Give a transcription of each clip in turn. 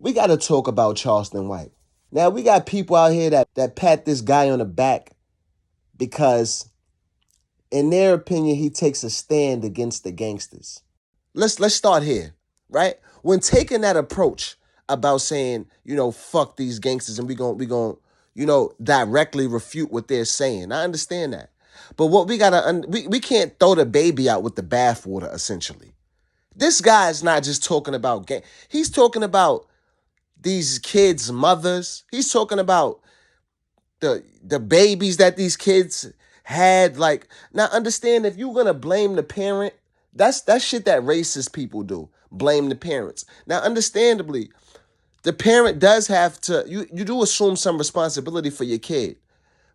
we got to talk about Charleston White. Now, we got people out here that pat this guy on the back because, in their opinion, he takes a stand against the gangsters. Let's start here, right? When taking that approach about saying, fuck these gangsters and we going directly refute what they're saying. I understand that. But what we can't throw the baby out with the bathwater, essentially. This guy is not just talking about gang. He's talking about these kids' mothers. He's talking about the babies that these kids had. Like, now understand, if you're gonna blame the parent, that's shit that racist people do. Blame the parents. Now, understandably, the parent does have to, you do assume some responsibility for your kid.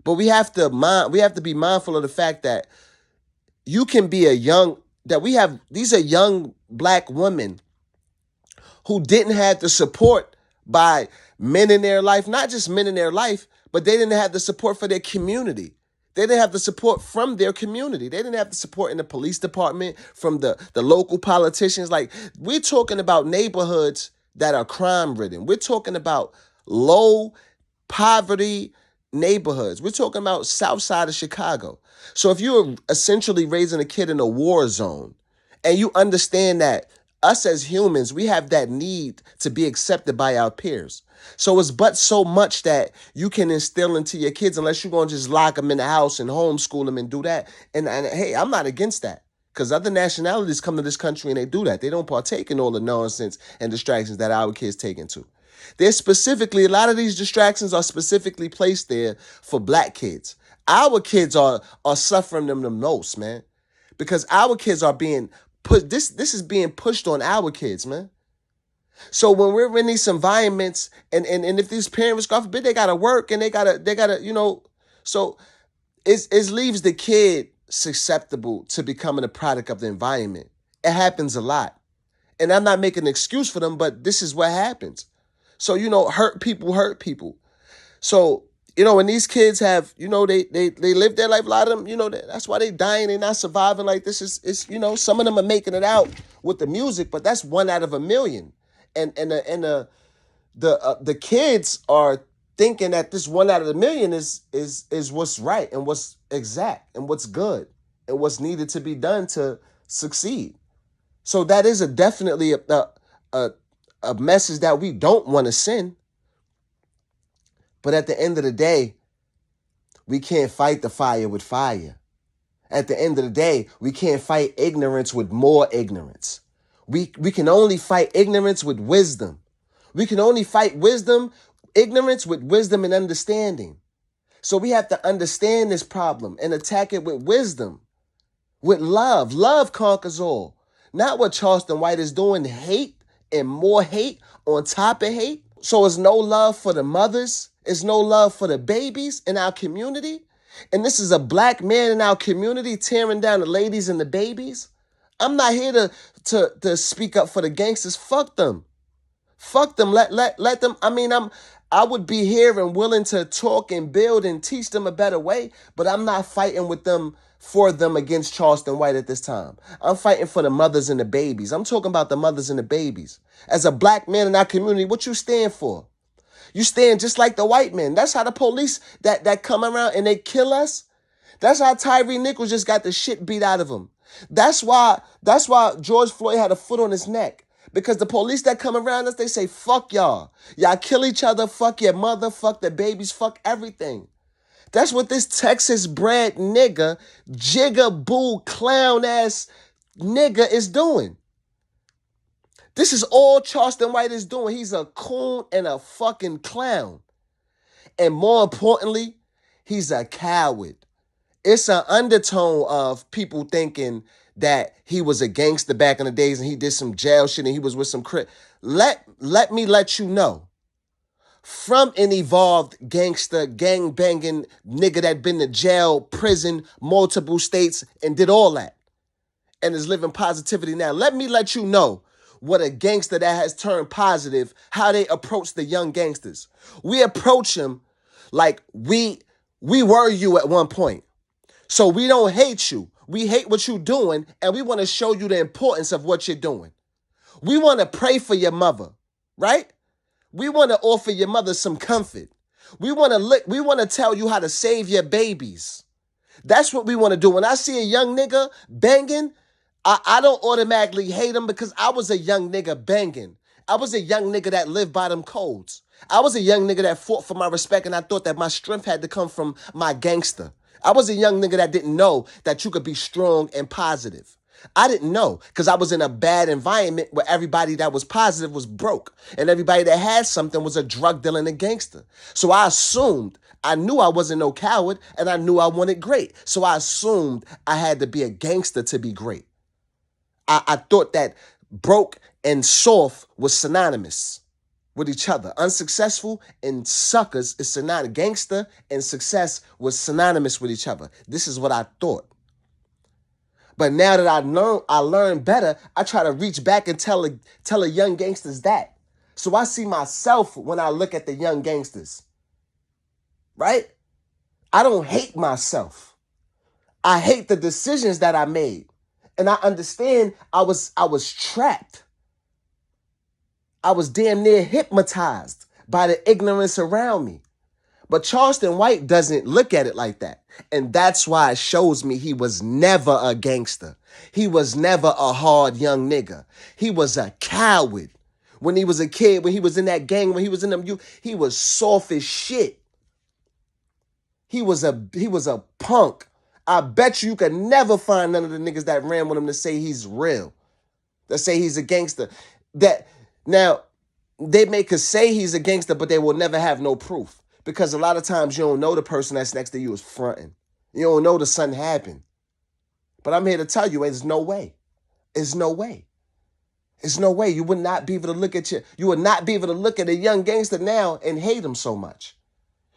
But we have to be mindful of the fact that you can be these are young black women who didn't have the support by men in their life, not just men in their life, but they didn't have the support for their community. They didn't have the support from their community. They didn't have the support in the police department, from the local politicians. Like, we're talking about neighborhoods that are crime ridden. We're talking about low poverty neighborhoods. We're talking about south side of Chicago. So if you're essentially raising a kid in a war zone and you understand that us as humans, we have that need to be accepted by our peers. So it's but so much that you can instill into your kids unless you're going to just lock them in the house and homeschool them and do that. And hey, I'm not against that, because other nationalities come to this country and they do that. They don't partake in all the nonsense and distractions that our kids take into. A lot of these distractions are specifically placed there for black kids. Our kids are suffering them the most, man, because our kids are being put, this is being pushed on our kids, man. So when we're in these environments and if these parents, God forbid, they gotta work and they gotta, so it leaves the kid susceptible to becoming a product of the environment. It happens a lot. And I'm not making an excuse for them, but this is what happens. So, hurt people. So, when these kids have, they live their life, a lot of them, that's why they dying, they're not surviving. Like, this is, some of them are making it out with the music, but that's 1 out of a million. And the kids are thinking that this 1 out of a million is what's right and what's exact and what's good and what's needed to be done to succeed. So that is definitely a message that we don't want to send. But at the end of the day, we can't fight the fire with fire. At the end of the day, we can't fight ignorance with more ignorance. We can only fight ignorance with wisdom. We can only fight ignorance with wisdom and understanding. So we have to understand this problem and attack it with wisdom, with love. Love conquers all. Not what Charleston White is doing, hate and more hate on top of hate. So it's no love for the mothers. It's no love for the babies in our community. And this is a black man in our community tearing down the ladies and the babies. I'm not here to speak up for the gangsters. Fuck them. Fuck them. Let them. I would be here and willing to talk and build and teach them a better way, but I'm not fighting with them for them against Charleston White at this time. I'm fighting for the mothers and the babies. I'm talking about the mothers and the babies. As a black man in our community, what you stand for? You stand just like the white men. That's how the police that come around and they kill us. That's how Tyree Nichols just got the shit beat out of him. That's why George Floyd had a foot on his neck. Because the police that come around us, they say, fuck y'all. Y'all kill each other, fuck your mother, fuck the babies, fuck everything. That's what this Texas-bred nigga, jigaboo, clown-ass nigga is doing. This is all Charleston White is doing. He's a coon and a fucking clown. And more importantly, he's a coward. It's an undertone of people thinking that he was a gangster back in the days and he did some jail shit and he was with some crit. Let me let you know. From an evolved gangster, gang-banging nigga that been to jail, prison, multiple states, and did all that, and is living positivity now. Let me let you know what a gangster that has turned positive, how they approach the young gangsters. We approach them like we were you at one point. So we don't hate you. We hate what you're doing, and we want to show you the importance of what you're doing. We want to pray for your mother, right? We want to offer your mother some comfort. We want to tell you how to save your babies. That's what we want to do. When I see a young nigga banging, I don't automatically hate him because I was a young nigga banging. I was a young nigga that lived by them codes. I was a young nigga that fought for my respect, and I thought that my strength had to come from my gangster. I was a young nigga that didn't know that you could be strong and positive. I didn't know because I was in a bad environment where everybody that was positive was broke and everybody that had something was a drug dealing and gangster. So I assumed, I knew I wasn't no coward and I knew I wanted great. So I assumed I had to be a gangster to be great. I thought that broke and soft was synonymous with each other. Unsuccessful and suckers is synonymous. Gangster and success was synonymous with each other. This is what I thought. But now that I learned better, I try to reach back and tell a young gangsters that. So I see myself when I look at the young gangsters. Right? I don't hate myself. I hate the decisions that I made. And I understand I was trapped. I was damn near hypnotized by the ignorance around me. But Charleston White doesn't look at it like that. And that's why it shows me he was never a gangster. He was never a hard young nigga. He was a coward. When he was a kid, when he was in that gang, when he was in them youth, he was soft as shit. He was a punk. I bet you could never find none of the niggas that ran with him to say he's real. That say he's a gangster. That now they may could say he's a gangster, but they will never have no proof. Because a lot of times you don't know the person that's next to you is fronting. You don't know the something happened. But I'm here to tell you, there's no way. There's no way. There's no way. You would not be able to look at a young gangster now and hate him so much.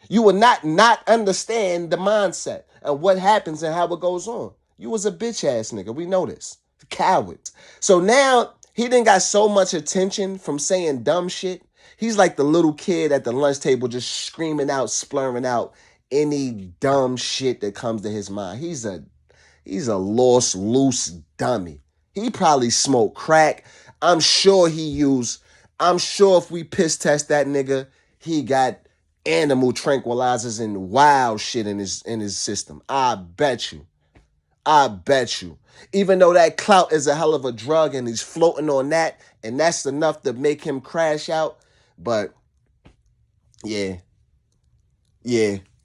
You would not understand the mindset and what happens and how it goes on. You was a bitch ass nigga. We know this. Coward. So now he didn't got so much attention from saying dumb shit. He's like the little kid at the lunch table just screaming out, splurring out any dumb shit that comes to his mind. He's a lost, loose dummy. He probably smoked crack. I'm sure if we piss test that nigga, he got animal tranquilizers and wild shit in his system. I bet you. Even though that clout is a hell of a drug and he's floating on that, and that's enough to make him crash out. But yeah,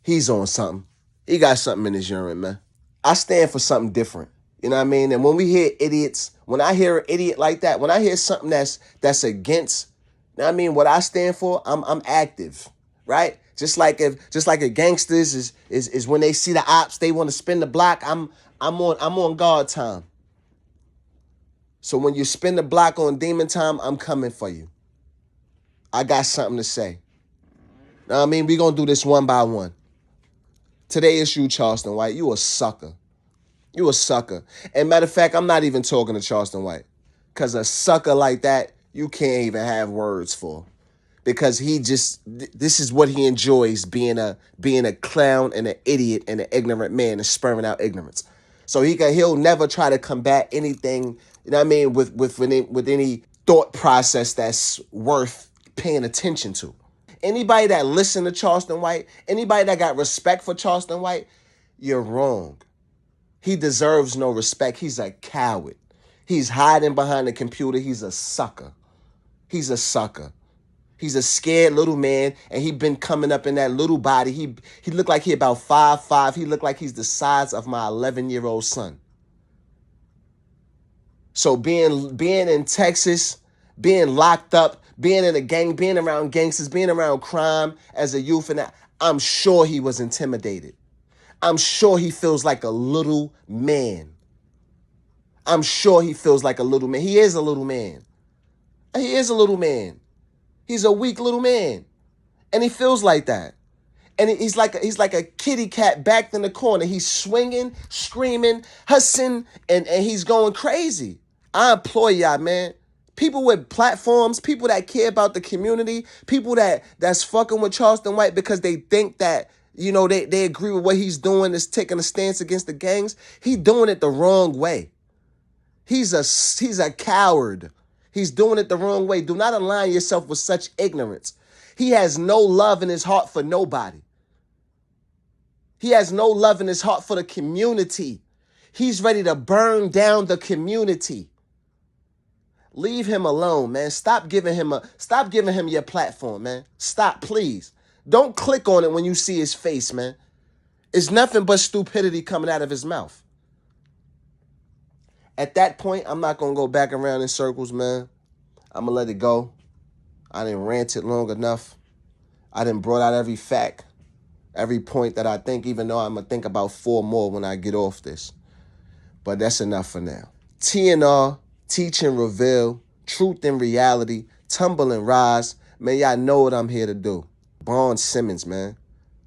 he's on something. He got something in his urine, man. I stand for something different. You know what I mean? And when we hear idiots, when I hear an idiot like that, when I hear something that's against, you know what I mean, what I stand for, I'm active, right? Just like a gangsters is when they see the ops, they want to spin the block. I'm on guard time. So when you spin the block on demon time, I'm coming for you. I got something to say. Know what I mean? We're going to do this one by one. Today is you, Charleston White. You a sucker. You a sucker. And matter of fact, I'm not even talking to Charleston White. Because a sucker like that, you can't even have words for. Because this is what he enjoys, being a clown and an idiot and an ignorant man and spurring out ignorance. So he'll never try to combat anything, you know what I mean, with any thought process that's worth paying attention to. Anybody that listened to Charleston White, anybody that got respect for Charleston White, you're wrong. He deserves no respect. He's a coward. He's hiding behind the computer. He's a sucker. He's a sucker. He's a scared little man, and he been coming up in that little body. He looked like he about 5'5". He looked like he's the size of my 11-year-old son. So being in Texas, being locked up, being in a gang, being around gangsters, being around crime as a youth, and I'm sure he was intimidated. I'm sure he feels like a little man. I'm sure he feels like a little man. He is a little man. He is a little man. He's a weak little man. And he feels like that. And he's like a kitty cat backed in the corner. He's swinging, screaming, hussing, and he's going crazy. I implore y'all, man. People with platforms, people that care about the community, people that's fucking with Charleston White because they think that, you know, they agree with what he's doing, is taking a stance against the gangs. He's doing it the wrong way. He's a coward. He's doing it the wrong way. Do not align yourself with such ignorance. He has no love in his heart for nobody. He has no love in his heart for the community. He's ready to burn down the community. Leave him alone, man. Stop giving him your platform, man. Stop, please. Don't click on it when you see his face, man. It's nothing but stupidity coming out of his mouth. At that point, I'm not going to go back around in circles, man. I'm going to let it go. I didn't rant it long enough. I didn't brought out every fact, every point that I think, even though I'm going to think about 4 more when I get off this. But that's enough for now. TNR, Teach and Reveal, Truth and Reality, Tumble and Rise. Man, y'all know what I'm here to do. Bond Simmons, man.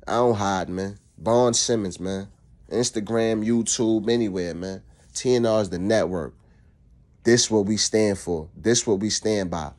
I don't hide, man. Bond Simmons, man. Instagram, YouTube, anywhere, man. TNR is the network. This what we stand for. This what we stand by.